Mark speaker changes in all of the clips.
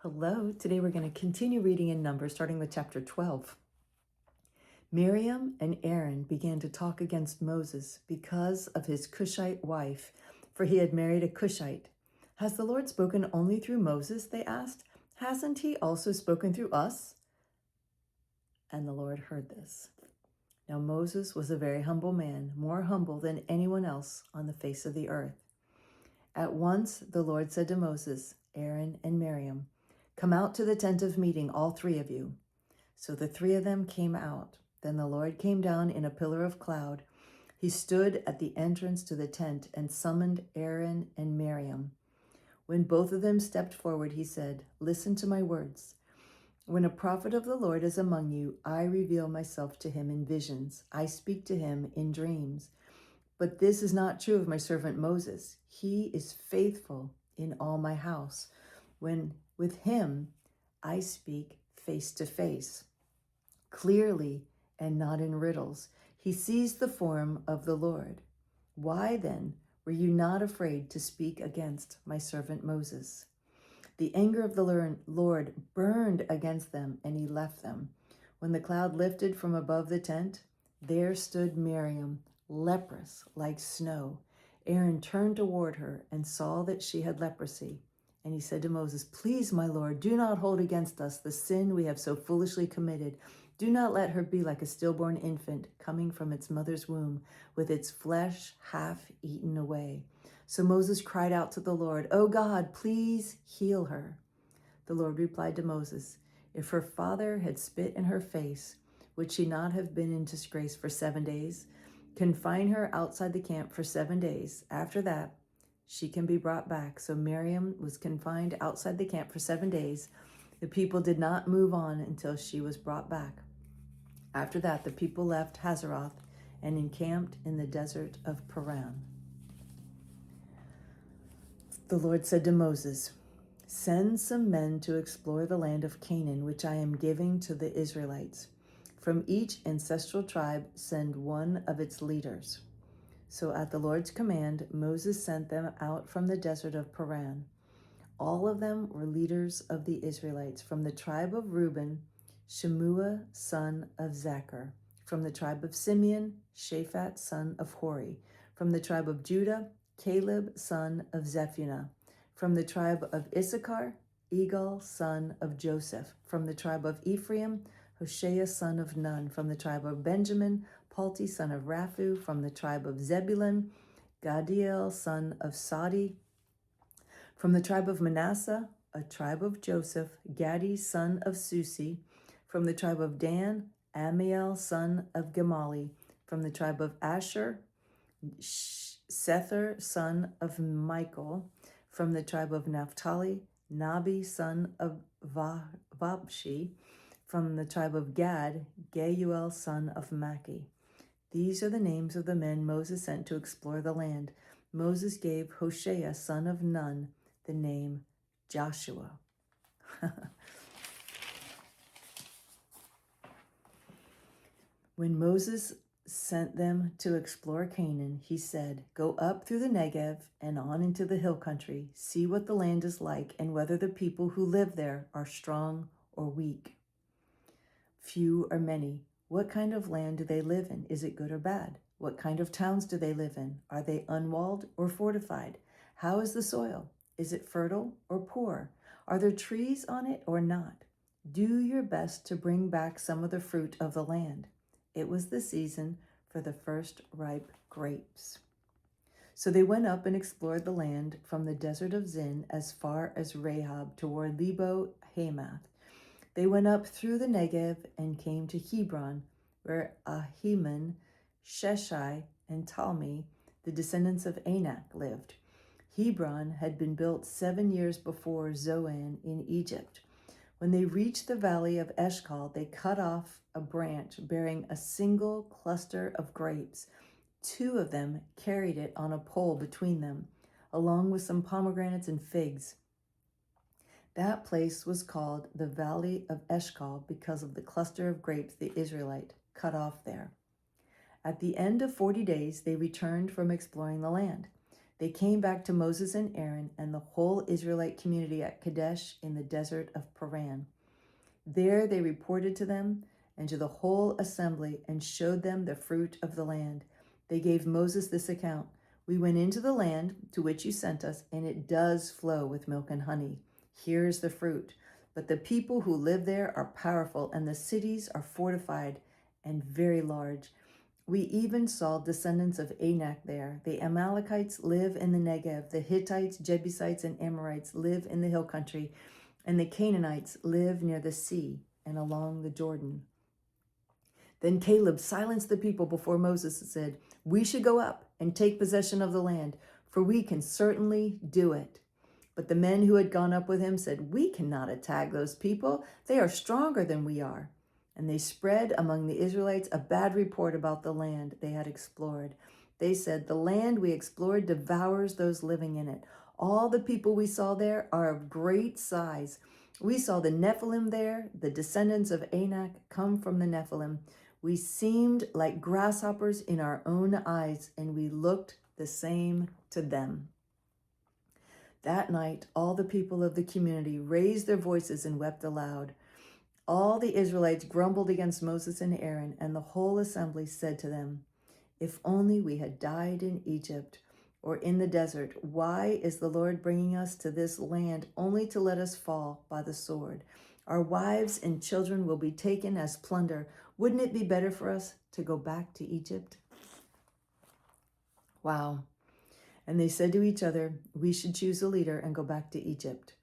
Speaker 1: Hello, today we're going to continue reading in Numbers, starting with chapter 12. Miriam and Aaron began to talk against Moses because of his Cushite wife, for he had married a Cushite. Has the Lord spoken only through Moses? They asked. Hasn't he also spoken through us? And the Lord heard this. Now Moses was a very humble man, more humble than anyone else on the face of the earth. At once the Lord said to Moses, Aaron, and Miriam, "Come out to the tent of meeting, all three of you." So the three of them came out. Then the Lord came down in a pillar of cloud. He stood at the entrance to the tent and summoned Aaron and Miriam. When both of them stepped forward, he said, "Listen to my words. When a prophet of the Lord is among you, I reveal myself to him in visions. I speak to him in dreams. But this is not true of my servant Moses. He is faithful in all my house. When with him I speak face to face, clearly and not in riddles. He sees the form of the Lord. Why then were you not afraid to speak against my servant Moses?" The anger of the Lord burned against them, and he left them. When the cloud lifted from above the tent, there stood Miriam, leprous like snow. Aaron turned toward her and saw that she had leprosy. And he said to Moses, "Please, my Lord, do not hold against us the sin we have so foolishly committed. Do not let her be like a stillborn infant coming from its mother's womb, with its flesh half eaten away." So Moses cried out to the Lord, "Oh God, please heal her." The Lord replied to Moses, "If her father had spit in her face, would she not have been in disgrace for 7 days? Confine her outside the camp for 7 days. After that, she can be brought back." So Miriam was confined outside the camp for 7 days. The people did not move on until she was brought back. After that, the people left Hazeroth and encamped in the desert of Paran. The Lord said to Moses, "Send some men to explore the land of Canaan, which I am giving to the Israelites. From each ancestral tribe, send one of its leaders." So at the Lord's command, Moses sent them out from the desert of Paran. All of them were leaders of the Israelites. From the tribe of Reuben, Shemua, son of Zachar. From the tribe of Simeon, Shaphat, son of Hori. From the tribe of Judah, Caleb, son of Zephunah. From the tribe of Issachar, Egal, son of Joseph. From the tribe of Ephraim, Hoshea, son of Nun. From the tribe of Benjamin, Palti, son of Raphu. From the tribe of Zebulun, Gadiel, son of Sadi. From the tribe of Manasseh, a tribe of Joseph, Gadi, son of Susi. From the tribe of Dan, Amiel, son of Gemali. From the tribe of Asher, Sether, son of Michael. From the tribe of Naphtali, Nabi, son of Vabshi. From the tribe of Gad, Geuel, son of Maki. These are the names of the men Moses sent to explore the land. Moses gave Hoshea, son of Nun, the name Joshua. When Moses sent them to explore Canaan, he said, "Go up through the Negev and on into the hill country. See what the land is like and whether the people who live there are strong or weak, few or many. What kind of land do they live in? Is it good or bad? What kind of towns do they live in? Are they unwalled or fortified? How is the soil? Is it fertile or poor? Are there trees on it or not? Do your best to bring back some of the fruit of the land." It was the season for the first ripe grapes. So they went up and explored the land from the desert of Zin as far as Rahab toward Lebo Hamath. They went up through the Negev and came to Hebron, where Ahiman, Sheshai, and Talmi, the descendants of Anak, lived. Hebron had been built 7 years before Zoan in Egypt. When they reached the valley of Eshcol, they cut off a branch bearing a single cluster of grapes. 2 of them carried it on a pole between them, along with some pomegranates and figs. That place was called the Valley of Eshcol because of the cluster of grapes the Israelite cut off there. At the end of 40 days, they returned from exploring the land. They came back to Moses and Aaron and the whole Israelite community at Kadesh in the desert of Paran. There they reported to them and to the whole assembly and showed them the fruit of the land. They gave Moses this account: "We went into the land to which you sent us, and it does flow with milk and honey. Here's the fruit. But the people who live there are powerful, and the cities are fortified and very large. We even saw descendants of Anak there. The Amalekites live in the Negev. The Hittites, Jebusites, and Amorites live in the hill country, and the Canaanites live near the sea and along the Jordan." Then Caleb silenced the people before Moses and said, "We should go up and take possession of the land, for we can certainly do it." But the men who had gone up with him said, "We cannot attack those people. They are stronger than we are." And they spread among the Israelites a bad report about the land they had explored. They said, "The land we explored devours those living in it. All the people we saw there are of great size. We saw the Nephilim there. The descendants of Anak come from the Nephilim. We seemed like grasshoppers in our own eyes, and we looked the same to them." That night, all the people of the community raised their voices and wept aloud. All the Israelites grumbled against Moses and Aaron, and the whole assembly said to them, "If only we had died in Egypt or in the desert. Why is the Lord bringing us to this land only to let us fall by the sword? Our wives and children will be taken as plunder. Wouldn't it be better for us to go back to Egypt?" Wow. And they said to each other, "We should choose a leader and go back to Egypt."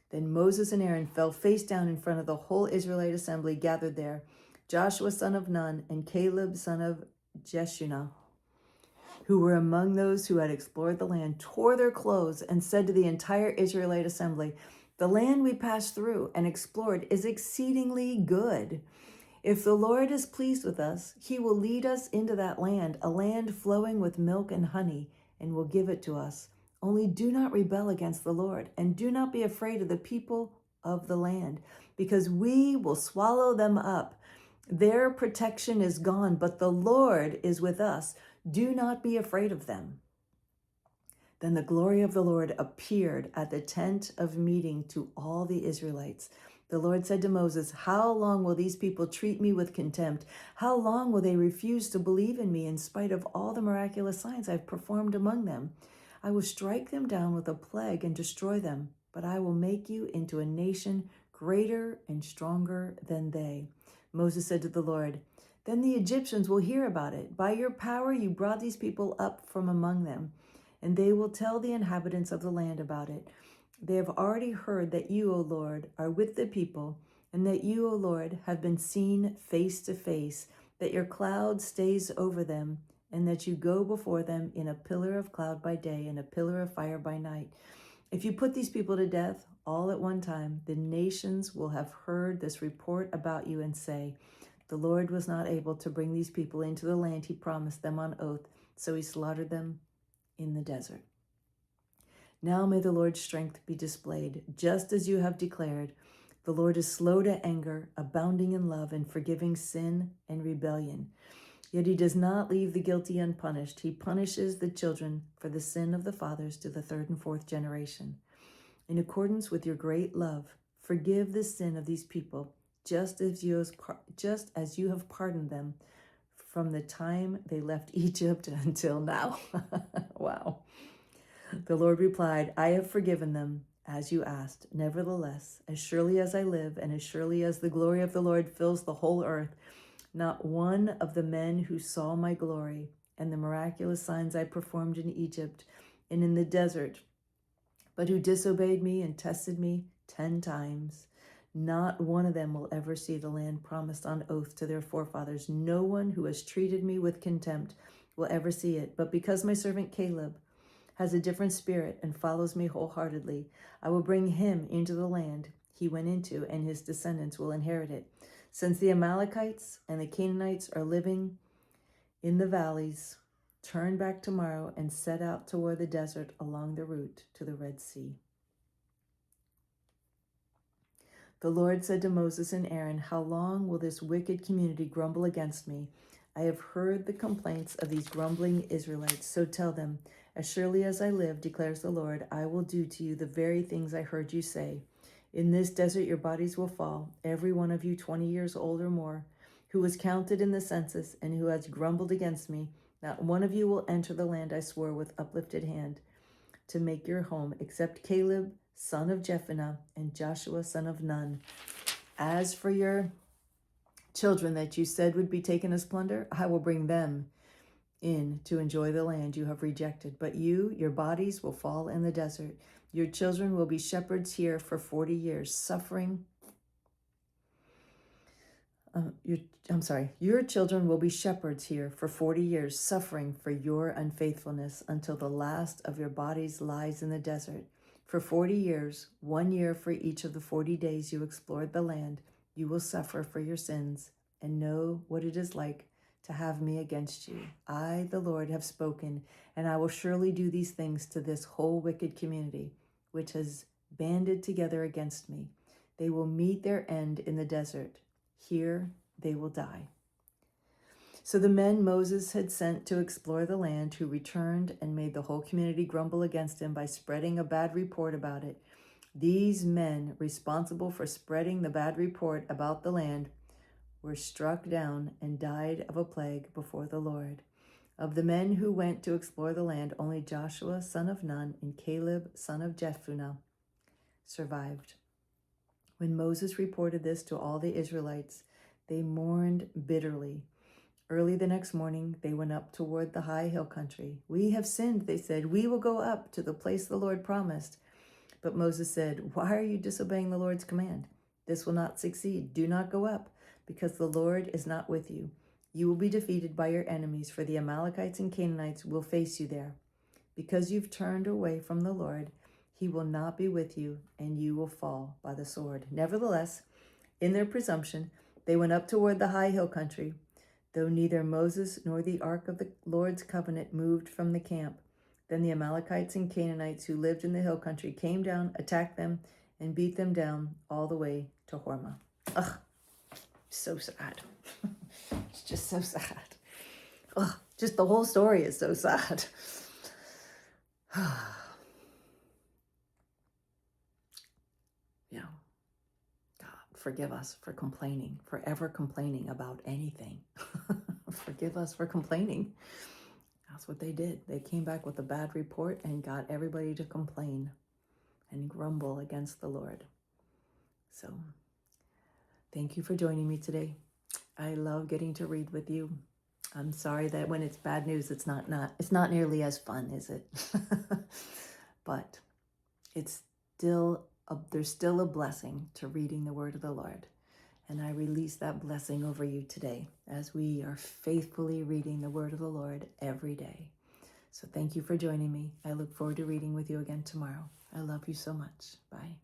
Speaker 1: Then Moses and Aaron fell face down in front of the whole Israelite assembly gathered there. Joshua son of Nun and Caleb son of Jeshunah, who were among those who had explored the land, tore their clothes and said to the entire Israelite assembly, "The land we passed through and explored is exceedingly good. If the Lord is pleased with us, he will lead us into that land, a land flowing with milk and honey, and will give it to us. Only do not rebel against the Lord, and do not be afraid of the people of the land, because we will swallow them up. Their protection is gone, but the Lord is with us. Do not be afraid of them." Then the glory of the Lord appeared at the tent of meeting to all the Israelites. The Lord said to Moses, "How long will these people treat me with contempt? How long will they refuse to believe in me in spite of all the miraculous signs I've performed among them? I will strike them down with a plague and destroy them, but I will make you into a nation greater and stronger than they." Moses said to the Lord, "Then the Egyptians will hear about it. By your power you brought these people up from among them, and they will tell the inhabitants of the land about it. They have already heard that you, O Lord, are with the people, and that you, O Lord, have been seen face to face, that your cloud stays over them, and that you go before them in a pillar of cloud by day and a pillar of fire by night. If you put these people to death all at one time, the nations will have heard this report about you and say, 'The Lord was not able to bring these people into the land he promised them on oath, so he slaughtered them in the desert.' Now may the Lord's strength be displayed, just as you have declared. The Lord is slow to anger, abounding in love, and forgiving sin and rebellion. Yet he does not leave the guilty unpunished. He punishes the children for the sin of the fathers to the third and fourth generation. In accordance with your great love, forgive the sin of these people, just as you have pardoned them from the time they left Egypt until now." Wow. The Lord replied, "I have forgiven them as you asked. Nevertheless, as surely as I live, and as surely as the glory of the Lord fills the whole earth, not one of the men who saw my glory and the miraculous signs I performed in Egypt and in the desert, but who disobeyed me and tested me 10 times, not one of them will ever see the land promised on oath to their forefathers. No one who has treated me with contempt will ever see it. But because my servant Caleb has a different spirit and follows me wholeheartedly, I will bring him into the land he went into, and his descendants will inherit it. Since the Amalekites and the Canaanites are living in the valleys, turn back tomorrow and set out toward the desert along the route to the Red Sea." The Lord said to Moses and Aaron, "How long will this wicked community grumble against me? I have heard the complaints of these grumbling Israelites, so tell them, As surely as I live, declares the Lord, I will do to you the very things I heard you say. In this desert your bodies will fall, every one of you 20 years old or more, who was counted in the census and who has grumbled against me. Not one of you will enter the land I swore with uplifted hand to make your home, except Caleb, son of Jephunneh, and Joshua, son of Nun. As for your children that you said would be taken as plunder, I will bring them in to enjoy the land you have rejected. But you, your bodies will fall in the desert. Your children will be shepherds here for 40 years, suffering. Your children will be shepherds here for 40 years, suffering for your unfaithfulness until the last of your bodies lies in the desert. For 40 years, 1 year for each of the 40 days you explored the land, you will suffer for your sins and know what it is like to have me against you. I, the Lord, have spoken, and I will surely do these things to this whole wicked community, which has banded together against me. They will meet their end in the desert. Here they will die. So the men Moses had sent to explore the land, who returned and made the whole community grumble against him by spreading a bad report about it. These men, responsible for spreading the bad report about the land, were struck down and died of a plague before the Lord. Of the men who went to explore the land, only Joshua, son of Nun, and Caleb, son of Jephunneh, survived. When Moses reported this to all the Israelites, they mourned bitterly. Early the next morning, they went up toward the high hill country. We have sinned, they said. We will go up to the place the Lord promised. But Moses said, why are you disobeying the Lord's command? This will not succeed. Do not go up, because the Lord is not with you. You will be defeated by your enemies, for the Amalekites and Canaanites will face you there. Because you've turned away from the Lord, he will not be with you, and you will fall by the sword. Nevertheless, in their presumption, they went up toward the high hill country, though neither Moses nor the ark of the Lord's covenant moved from the camp. Then the Amalekites and Canaanites who lived in the hill country came down, attacked them, and beat them down all the way to Hormah. Ugh, so sad. It's just so sad. Ugh, just the whole story is so sad. Yeah. God, forgive us for complaining, forever complaining about anything. Forgive us for complaining. That's what they did. They came back with a bad report and got everybody to complain and grumble against the Lord. So, thank you for joining me today. I love getting to read with you. I'm sorry that when it's bad news, it's not nearly as fun, is it? But it's still there's still a blessing to reading the word of the Lord. And I release that blessing over you today as we are faithfully reading the word of the Lord every day. So thank you for joining me. I look forward to reading with you again tomorrow. I love you so much. Bye.